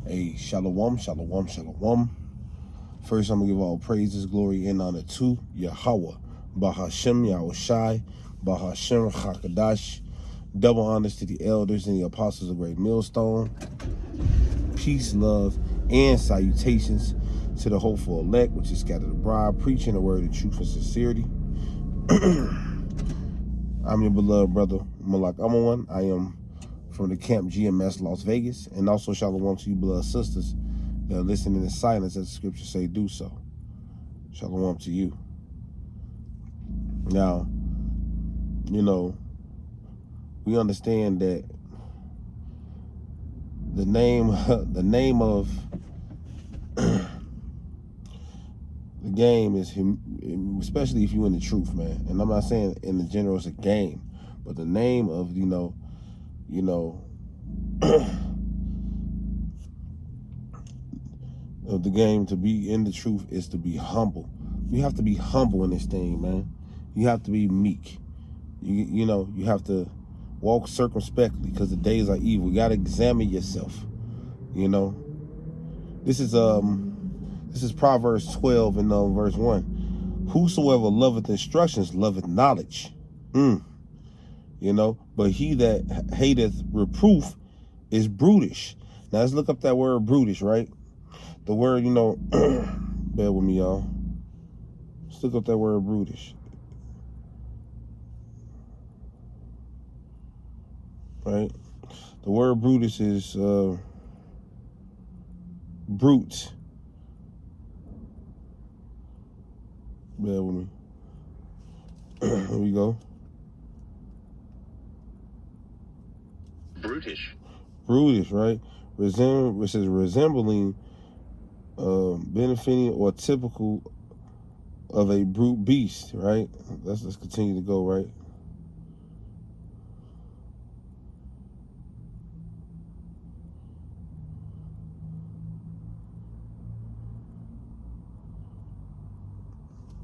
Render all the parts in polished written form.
A shalom, shalom, shalom. First, I'm going to give all praises, glory, and honor to Yahweh, Bahashem, Yahushai, Bahashem, Hakadash. Double honors to the elders and the apostles of Great Millstone. Peace, love, and salutations to the hopeful elect, which is scattered abroad, preaching the word of truth and sincerity. I'm your beloved brother, Malak Amawan. I am from the camp GMS Las Vegas, and also shalom to you blood sisters that are listening in silence as the scriptures say do so. Shalom to you. Now, you know, we understand that the name of the game is him, especially if you're in the truth, man. And I'm not saying in the general it's a game, but the name of of the game to be in the truth is to be humble. You have to be humble in this thing, man. You have to be meek. You know, you have to walk circumspectly because the days are evil. You got to examine yourself. You know, this is Proverbs 12 and verse 1. Whosoever loveth instructions loveth knowledge. You know, but he that hateth reproof is brutish. Now let's look up that word brutish, right? The word, you know, bear with me, y'all. Let's look up that word brutish. Right? The word brutish is brute. Bear with me. Here we go. Brutish. Brutish, right? Which is resembling, benefiting, or typical of a brute beast, right? Let's continue to go, right?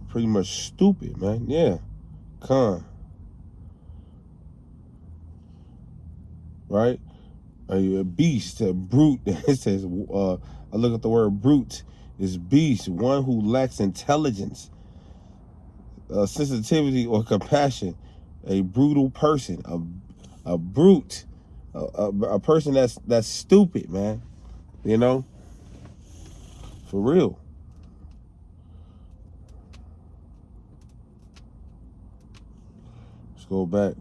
Pretty much stupid, man. Yeah. Right? A beast, a brute. It says, I look at the word brute, is beast, one who lacks intelligence, sensitivity, or compassion. A brutal person, a brute, a person that's stupid, man. You know? For real. Let's go back.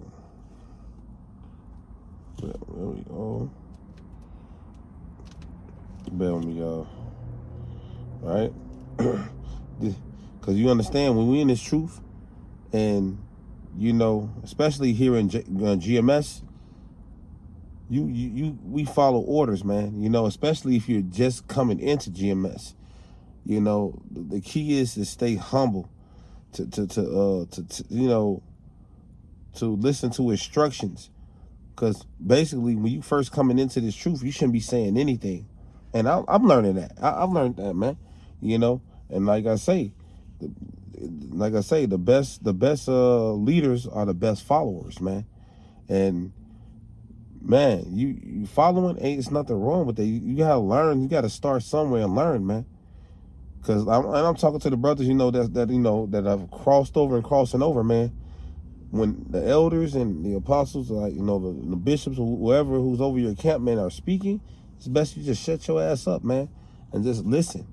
There we go. Bear with me, y'all. All right? Because you understand, when we in this truth, and, you know, especially here in GMS, we follow orders, man. You know, especially if you're just coming into GMS. You know, the key is to stay humble, to you know, to listen to instructions. Because basically, when you first coming into this truth, you shouldn't be saying anything. And I'm learning that. I've learned that, man. You know, and like I say, the best leaders are the best followers, man. And man, you following it's nothing wrong with that. You gotta learn. You gotta start somewhere and learn, man. Because I'm talking to the brothers, you know, that have crossed over and crossing over, man. When the elders and the apostles, like, you know, the bishops or whoever who's over your camp, man, are speaking, it's best you just shut your ass up, man, and just listen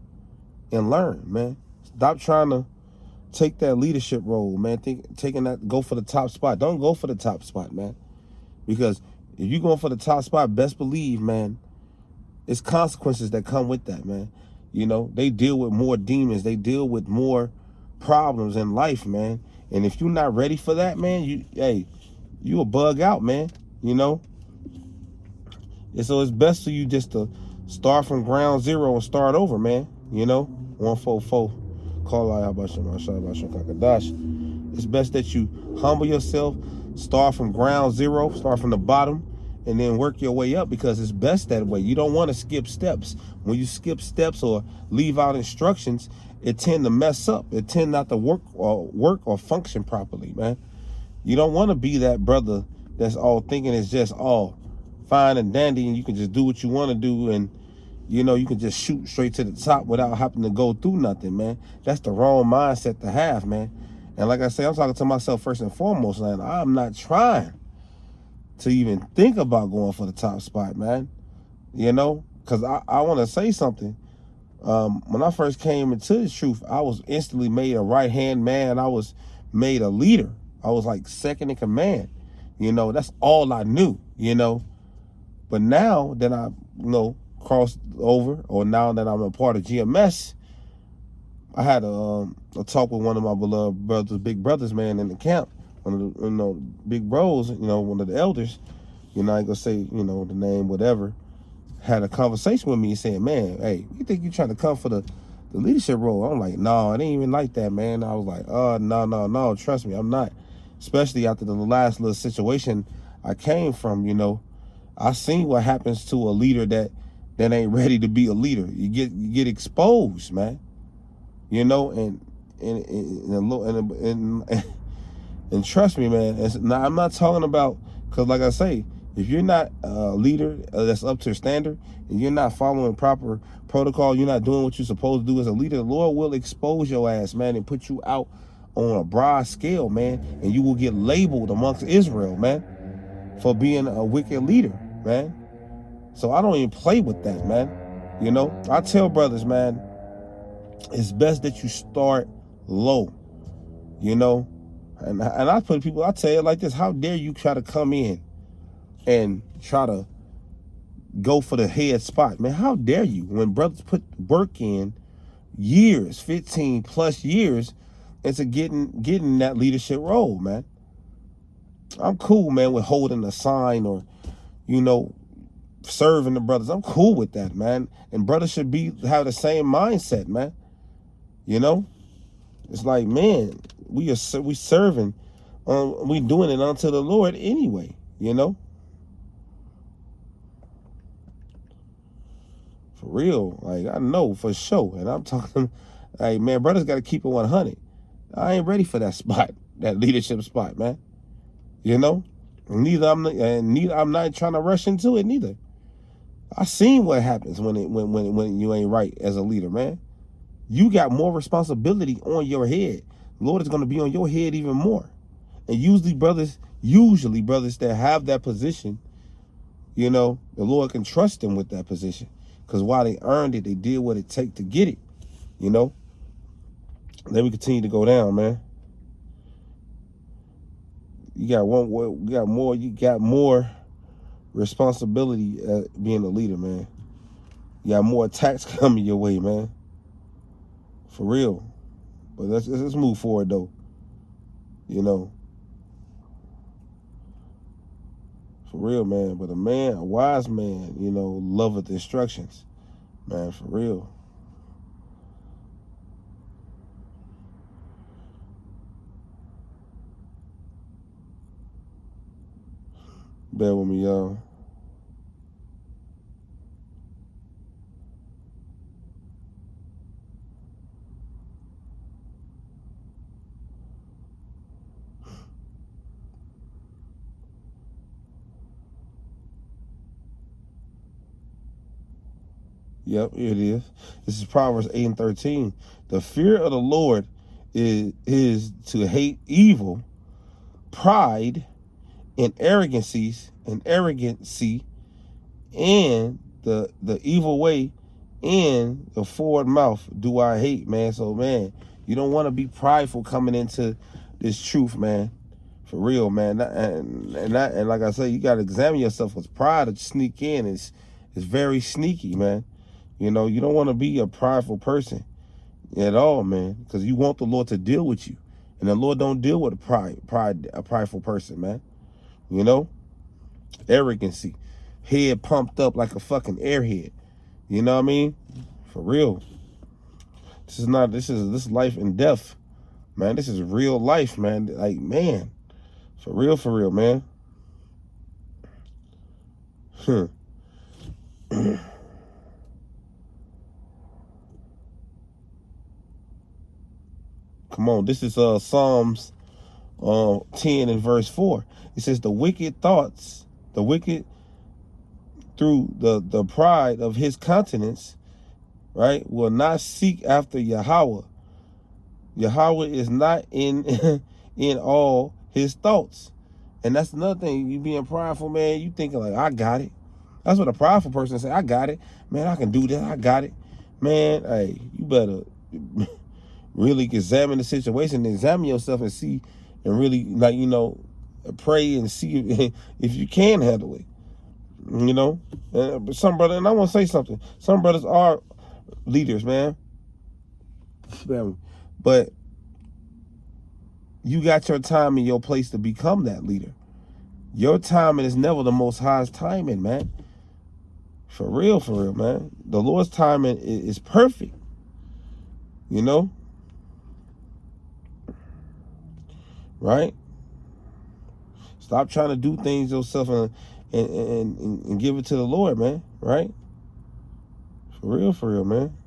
and learn, man. Stop trying to take that leadership role, man. Go for the top spot. Don't go for the top spot, man. Because if you're going for the top spot, best believe, man, it's consequences that come with that, man. You know, they deal with more demons. They deal with more problems in life, man. And if you're not ready for that, man, you a bug out, man. You know? And so it's best for you just to start from ground zero and start over, man. You know? 144. Call out It's best that you humble yourself, start from ground zero, start from the bottom, and then work your way up, because it's best that way. You don't want to skip steps. When you skip steps or leave out instructions, it tend to mess up. It tend not to work or function properly, man. You don't want to be that brother that's all thinking it's just all fine and dandy and you can just do what you want to do, and you know, you can just shoot straight to the top without having to go through nothing, man. That's the wrong mindset to have, man. And like I say, I'm talking to myself first and foremost, man. I'm not trying to even think about going for the top spot, man. You know, because I want to say something. When I first came into the truth, I was instantly made a right-hand man. I was made a leader. I was like second in command. You know, that's all I knew, you know. But now that I, crossed over, or now that I'm a part of GMS, I had a talk with one of my beloved brothers, big brothers, man, in the camp. One of the, big bros, one of the elders, I ain't gonna say, the name, whatever, had a conversation with me saying, man, hey, you think you're trying to come for the leadership role? I'm like, no, it ain't even like that, man. I was like, no, trust me, I'm not. Especially after the last little situation I came from, I seen what happens to a leader that ain't ready to be a leader. You get exposed, man. And trust me, man. I'm not talking about, because like I say, if you're not a leader that's up to standard, and you're not following proper protocol, you're not doing what you're supposed to do as a leader, the Lord will expose your ass, man, and put you out on a broad scale, man, and you will get labeled amongst Israel, man, for being a wicked leader, man. So I don't even play with that, man. I tell brothers, man, it's best that you start low, and I put people, I tell you like this: how dare you try to come in and try to go for the head spot, man? How dare you? When brothers put work in years, 15 plus years, into getting that leadership role, man. I'm cool, man, with holding a sign or, serving the brothers. I'm cool with that, man. And brothers should have the same mindset, man. It's like, man, we serving, we doing it unto the Lord anyway, For real, like, I know for sure. And I'm talking, hey, man, brothers got to keep it 100. I ain't ready for that spot, that leadership spot, man. Neither I'm not trying to rush into it neither. I seen what happens when you ain't right as a leader, man. You got more responsibility on your head. Lord is going to be on your head even more. And usually brothers that have that position, the Lord can trust them with that position. Because while they earned it, they did what it take to get it, Let me continue to go down, man. You got more responsibility being a leader, man. You got more attacks coming your way, man. For real. But let's move forward, though. For real, man. But a wise man, loveth instructions. Man, for real. Bear with me, y'all. Yep, here it is. This is Proverbs 8:13. The fear of the Lord is to hate evil, pride, and arrogancy, and the evil way, and the forward mouth do I hate, man. So, man, you don't want to be prideful coming into this truth, man. For real, man. And like I say, you got to examine yourself, because pride to sneak in is very sneaky, man. You don't want to be a prideful person at all, man, because you want the Lord to deal with you. And the Lord don't deal with a prideful person, man. Arrogancy. Head pumped up like a fucking airhead. You know what I mean? For real. This is life and death, man. This is real life, man. Like, man. For real, man. Come on, this is Psalms 10 and verse 4. It says, the wicked through the pride of his countenance, right, will not seek after Yahweh. Yahweh is not in in all his thoughts. And that's another thing. You being prideful, man, you thinking like, I got it. That's what a prideful person say. I got it. Man, I can do this. I got it. Man, hey, you better really examine the situation, examine yourself and see, and really, like, pray and see if you can handle it. But some brother, and I want to say something. Some brothers are leaders, man. But you got your time and your place to become that leader. Your timing is never the Most High's timing, man. For real, man. The Lord's timing is perfect. Right? Stop trying to do things yourself and give it to the Lord, man. Right? For real, man.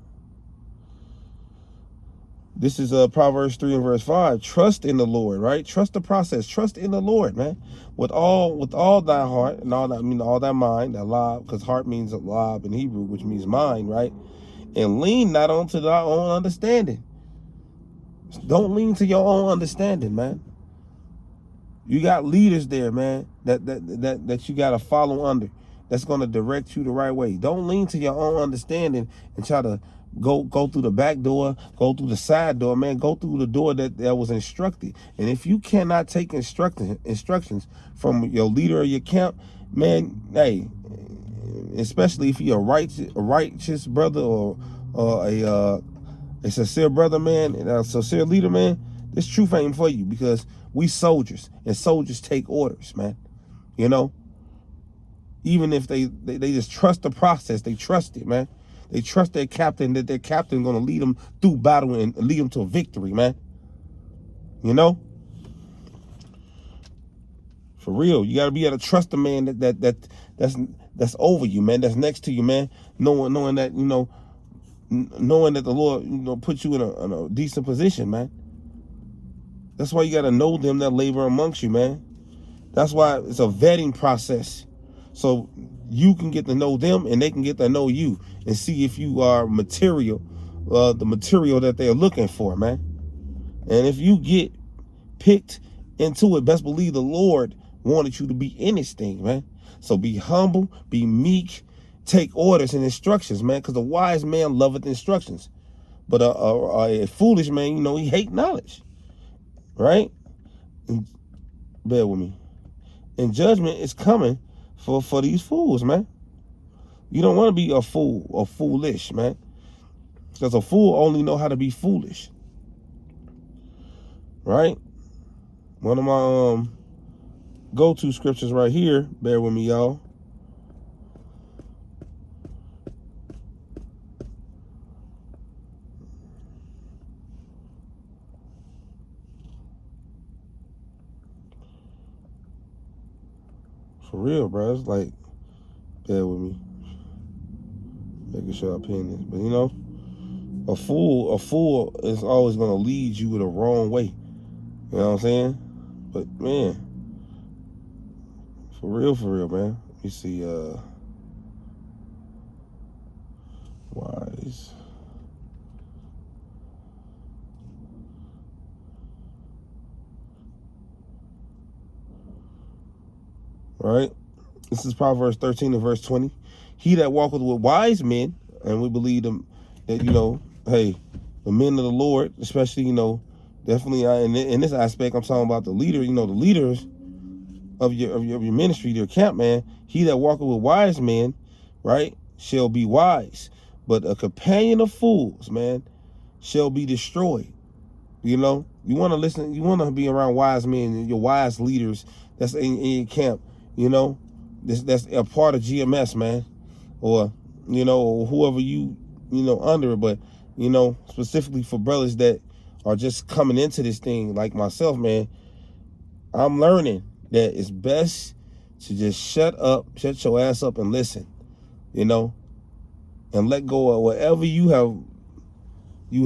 This is Proverbs 3 and verse 5. Trust in the Lord, right? Trust the process. Trust in the Lord, man. With all thy heart and all thy mind, that lob, because heart means lob in Hebrew, which means mind, right? And lean not onto thy own understanding. Don't lean to your own understanding, man. You got leaders there, man, that you got to follow under. That's going to direct you the right way. Don't lean to your own understanding and try to go through the back door, go through the side door, man. Go through the door that was instructed. And if you cannot take instructions from your leader of your camp, man, hey, especially if you're a righteous brother or a sincere brother, man, and a sincere leader, man, this truth ain't for you, because we soldiers, and soldiers take orders, man. Even if they just trust the process, they trust it, man. They trust their captain, that their captain going to lead them through battle and lead them to a victory, man. For real, you got to be able to trust the man that's over you, man, that's next to you, man. Knowing that, knowing that the Lord, put you in a decent position, man. That's why you got to know them that labor amongst you, man. That's why it's a vetting process. So you can get to know them and they can get to know you and see if you are material, the material that they're looking for, man. And if you get picked into it, best believe the Lord wanted you to be in this thing, man. So be humble, be meek, take orders and instructions, man, because a wise man loveth instructions. But a foolish man, he hate knowledge, right? And bear with me. And judgment is coming for these fools, man. You don't want to be a fool or foolish, man, because a fool only know how to be foolish, right? One of my go-to scriptures right here, bear with me, y'all. For real, bro. It's like, bear with me, making sure I pin this. But a fool is always gonna lead you the wrong way. You know what I'm saying? But man, for real, man. Let me see. Wise. Right? This is Proverbs 13 and verse 20. He that walketh with wise men, and we believe them that, hey, the men of the Lord, especially, definitely in this aspect, I'm talking about the leader, the leaders of your ministry, your camp, man. He that walketh with wise men, right, shall be wise. But a companion of fools, man, shall be destroyed. You want to listen, you want to be around wise men and your wise leaders that's in your camp. That's a part of GMS, man, or or whoever you under it, but specifically for brothers that are just coming into this thing like myself, man. I'm learning that it's best to just shut your ass up and listen, and let go of whatever you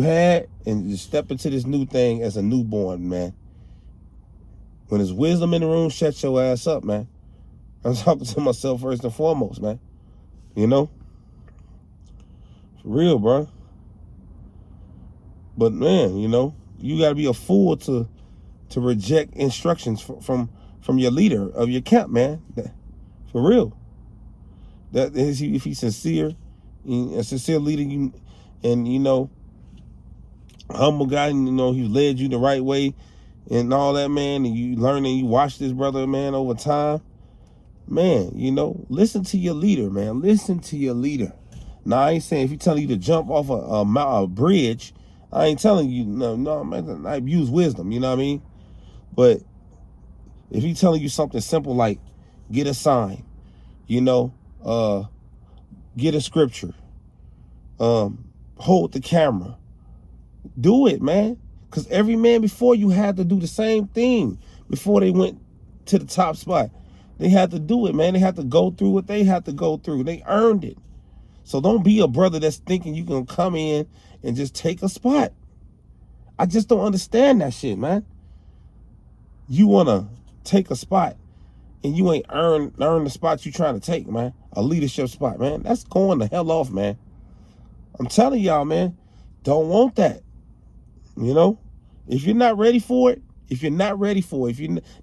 had and just step into this new thing as a newborn, man. When there's wisdom in the room, shut your ass up, man. I'm talking to myself first and foremost, man. You know, for real, bro. But man, you know, you got to be a fool to reject instructions from your leader of your camp, man. For real. That is, if he's sincere, a sincere leader, and you know, humble guy, and you know, he led you the right way and all that, man, and you learn and you watch this brother, man, over time, man, you know, listen to your leader, man. Listen to your leader. Now, I ain't saying if he telling you to jump off a bridge, I ain't telling you, no, man, I use wisdom, you know what I mean? But if he telling you something simple like get a sign, you know, get a scripture, hold the camera, do it, man. Because every man before you had to do the same thing before they went to the top spot. They had to do it, man. They had to go through what they had to go through. They earned it. So don't be a brother that's thinking you can come in and just take a spot. I just don't understand that shit, man. You want to take a spot and you ain't earn the spot you trying to take, man. A leadership spot, man. That's going the hell off, man. I'm telling y'all, man, don't want that. You know, if you're not ready for it, if you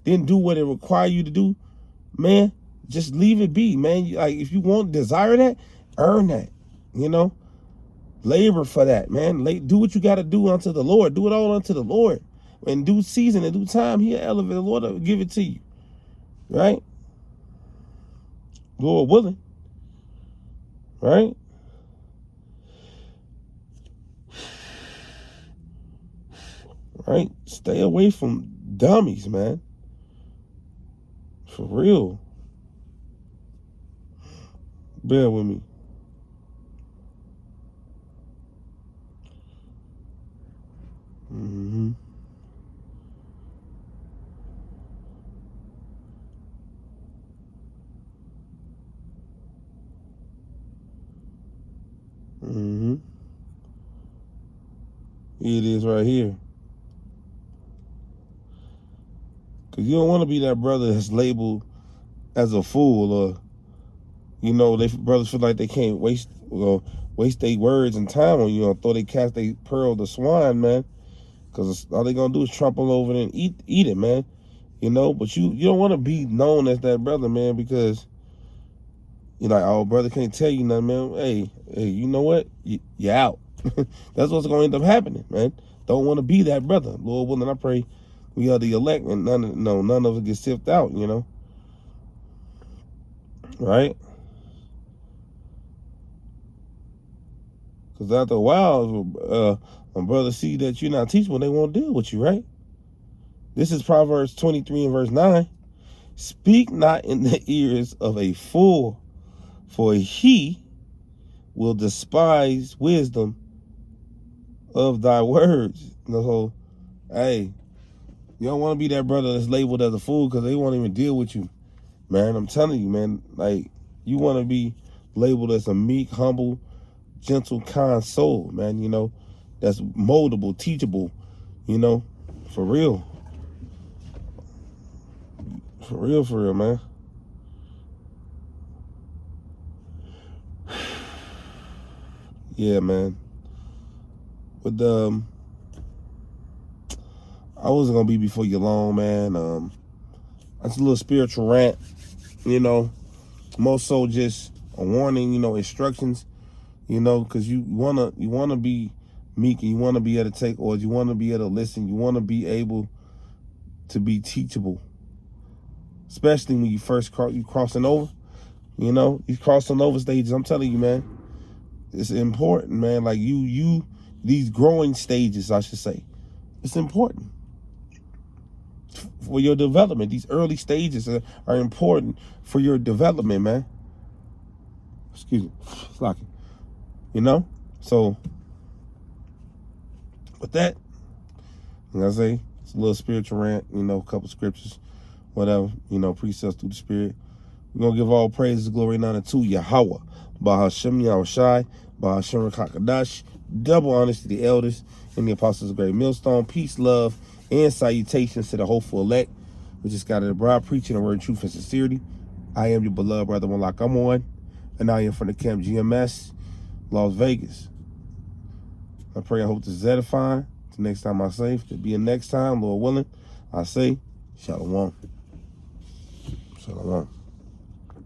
didn't do what it require you to do, man, just leave it be, man. Like, if you desire that, earn that, you know, labor for that, man. Do what you got to do unto the Lord. Do it all unto the Lord. In due season, in due time, he'll elevate. The Lord will give it to you, right? Lord willing, right? Right? Stay away from dummies, man. For real. Bear with me. Mm-hmm. Mm-hmm. It is right here. Because you don't want to be that brother that's labeled as a fool, or, you know, brothers feel like they can't waste their words and time on you, or throw they cast they pearl to swine, man. Because all they going to do is trample over it and eat it, man. You know, but you don't want to be known as that brother, man, because you're like, oh, brother can't tell you nothing, man. Hey, you know what? You're out. That's what's going to end up happening, man. Don't want to be that brother. Lord willing, I pray we are the elect and none of it gets sifted out, you know. Right? Because after a while, when brothers see that you're not teachable, they won't deal with you, right? This is Proverbs 23 and verse 9. Speak not in the ears of a fool, for he will despise wisdom of thy words. So, hey, you don't want to be that brother that's labeled as a fool because they won't even deal with you, man. I'm telling you, man. Like, you want to be labeled as a meek, humble, gentle, kind soul, man. You know, that's moldable, teachable, you know, for real. For real, man. Yeah, man. But I wasn't gonna be before you long, man. That's a little spiritual rant, you know. More so just a warning, you know, instructions, you know, because you wanna be meek, and you wanna be able to take orders, you wanna be able to listen, you wanna be able to be teachable, especially when you first crossing over. You know, you crossing over stages. I'm telling you, man, it's important, man. Like these growing stages, I should say, it's important for your development. These early stages are important for your development, man. Excuse me, slacking. You know, so with that, like I say, it's a little spiritual rant. You know, a couple scriptures, whatever. You know, precepts through the Spirit. We're gonna give all praises, glory, and honor to Yahweh, Bahashem Yahushai, Bahashem Rakakadash. Double honors to the elders and the apostles of Great Millstone. Peace, love, and salutations to the hopeful elect. We just got it abroad, preaching the word of truth and sincerity. I am your beloved brother Malak. I'm on And I am from the camp GMS, Las Vegas. I pray I hope this is edifying. Till next time I say, if there be a next time, Lord willing, I say, Shalom. Shalom.